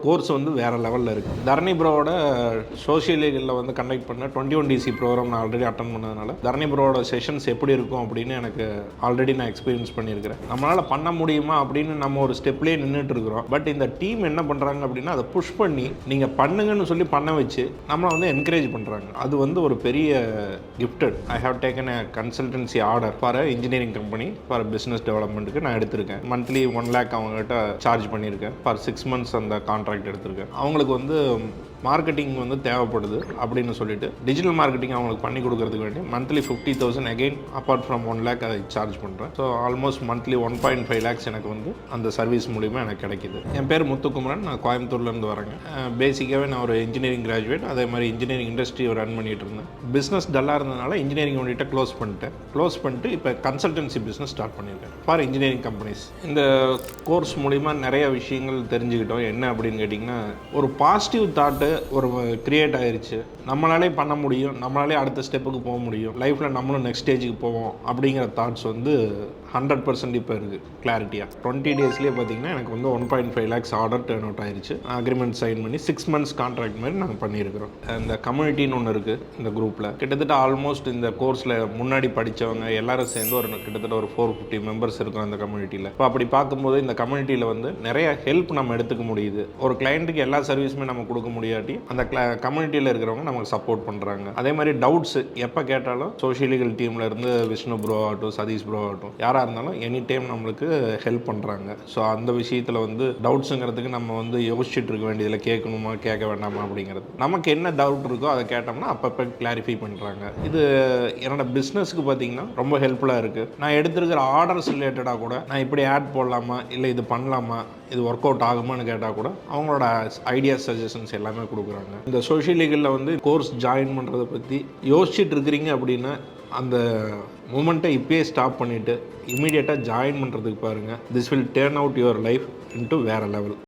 Course வந்து வேறு லெவலில் இருக்குது. தரணி ப்ரோவோட சோஷியல் லீகலில் வந்து கண்டக்ட் பண்ண 21DC ப்ரோக்ராம் நான் ஆல்ரெடி அட்டன் பண்ணதுனால தரணி ப்ரோவோட செஷன்ஸ் எப்படி இருக்கும் அப்படின்னு எனக்கு ஆல்ரெடி நான் எக்ஸ்பீரியன்ஸ் பண்ணியிருக்கிறேன். நம்மளால் பண்ண முடியுமா அப்படின்னு நம்ம ஒரு ஸ்டெப்லேயே நின்றுட்டு இருக்கிறோம். பட் இந்த டீம் என்ன பண்ணுறாங்க அப்படின்னா அதை புஷ் பண்ணி நீங்கள் பண்ணுங்கன்னு சொல்லி பண்ண வச்சு நம்மளை வந்து என்கரேஜ் பண்ணுறாங்க. அது வந்து ஒரு பெரிய gifted. I have taken a consultancy order for engineering company for business டெவலப்மெண்ட்டுக்கு நான் எடுத்திருக்கேன். மந்த்லி 1 lakh அவங்ககிட்ட சார்ஜ் பண்ணியிருக்கேன். ஃபார் 6 months அந்த கான்ட்ராக்ட் எடுத்திருக்கேன். அவங்களுக்கு வந்து மார்க்கெட்டிங் வந்து தேவைப்படுது அப்படின்னு சொல்லிட்டு டிஜிட்டல் மார்க்கெட்டிங் அவங்களுக்கு பண்ணி கொடுக்கறதுக்கு வேண்டி monthly 50,000 again apart from 1 lakh அதை சார்ஜ் பண்ணுறேன். ஸோ ஆல்மோஸ்ட் மந்த்லி 1.5 lakhs எனக்கு வந்து அந்த சர்வீஸ் மூலிமா எனக்கு கிடைக்கிது. என் பேர் முத்துக்குமரன். நான் கோயம்புத்தூர்லேருந்து வரேங்க. பேசிக்காகவே நான் ஒரு இன்ஜினியரிங் கிராஜுவேட். அதே மாதிரி இன்ஜினியரிங் இண்டஸ்ட்ரியை ரன் பண்ணிகிட்டு இருந்தேன். பிஸ்னஸ் டல்லாக இருந்ததுனால இன்ஜினியரிங் யூனிட்டை க்ளோஸ் பண்ணிட்டு இப்போ கன்சல்டன்சி பிஸ்னஸ் ஸ்டார்ட் பண்ணியிருக்கேன் ஃபார் இன்ஜினியரிங் கம்பெனிஸ். இந்த கோர்ஸ் மூலிமா நிறைய விஷயங்கள் தெரிஞ்சுக்கிட்டோம். என்ன அப்படின்னு கேட்டிங்கன்னா, ஒரு பாசிட்டிவ் தாட்டு ஒரு கிரியேட் ஆயிடுச்சு. நம்மளாலே பண்ண முடியும், நம்மளாலே அடுத்த ஸ்டெப்புக்கு போக முடியும், லைஃப்பில் நம்மளும் நெக்ஸ்ட் ஸ்டேஜுக்கு போவோம் அப்படிங்கிற தாட்ஸ் வந்து 100% இப்போ இருக்குது கிளாரிட்டியாக. 20 daysலேயே பார்த்தீங்கன்னா எனக்கு வந்து 1.5 lakhs ஆர்டர் டர்ன் அவுட் ஆயிடுச்சு. அக்ரிமெண்ட் சைன் பண்ணி 6 months கான்ட்ராக்ட் மாதிரி நாங்கள் பண்ணியிருக்கிறோம். இந்த கம்யூனிட்டின்னு ஒன்று இருக்குது. இந்த குரூப்பில் கிட்டத்தட்ட ஆல்மோஸ்ட் இந்த கோர்ஸில் முன்னாடி படித்தவங்க எல்லாரும் சேர்ந்து ஒரு கிட்டத்தட்ட ஒரு 450 மெம்பர்ஸ் இருக்கும் அந்த கம்யூனிட்டியில். இப்போ அப்படி பார்க்கும்போது இந்த கம்யூனிட்டியில் வந்து நிறைய ஹெல்ப் நம்ம எடுத்துக்க முடியுது. ஒரு கிளைண்ட்டுக்கு எல்லா சர்வீஸுமே நம்ம கொடுக்க முடியாட்டி அந்த கம்யூனிட்டியில் இருக்கிறவங்க நமக்கு சப்போர்ட் பண்ணுறாங்க. அதே மாதிரி டவுட்ஸ் எப்போ கேட்டாலும் சோஷியல் லீகல் டீமில் இருந்து விஷ்ணு ப்ரோ ஆகட்டும், சதீஷ் ப்ரோ ஆகட்டும், யாராக இருந்தாலும் எனி டைம் நம்மளுக்கு ஹெல்ப் பண்ணுறாங்க. ஸோ அந்த விஷயத்தில் வந்து டவுட்ஸுங்கிறதுக்கு நம்ம வந்து யோசிச்சுட்டு இருக்க வேண்டியதில் கேட்கணுமா கேட்க வேண்டாமா அப்படிங்கிறது. நமக்கு என்ன டவுட் இருக்கோ அதை கேட்டோம்னா அப்பப்போ கிளாரிஃபை பண்ணுறாங்க. இது என்னோட பிஸ்னஸ்க்கு பார்த்தீங்கன்னா ரொம்ப ஹெல்ப்ஃபுல்லாக இருக்குது. நான் எடுத்துருக்கிற ஆர்டர்ஸ் ரிலேட்டடாக கூட நான் இப்படி ஆட் போடலாமா, இல்லை இது பண்ணலாமா, இது ஒர்க் அவுட் ஆகுமான்னு கேட்டால் கூட அவங்களோட ஐடியாஸ் சஜஷன்ஸ் எல்லாமே கொடுக்குறாங்க. இந்த சோஷியல் லீகலில் வந்து கோர்ஸ் ஜாயின் பண்ணுறதை பற்றி யோசிச்சுட்டு இருக்கிறீங்க அப்படின்னா அந்த மூமெண்ட்டை இப்பயே ஸ்டாப் பண்ணிவிட்டு இமீடியட்டாக ஜாயின் பண்ணுறதுக்கு பாருங்கள். This will turn out your life into வேறு லெவல்.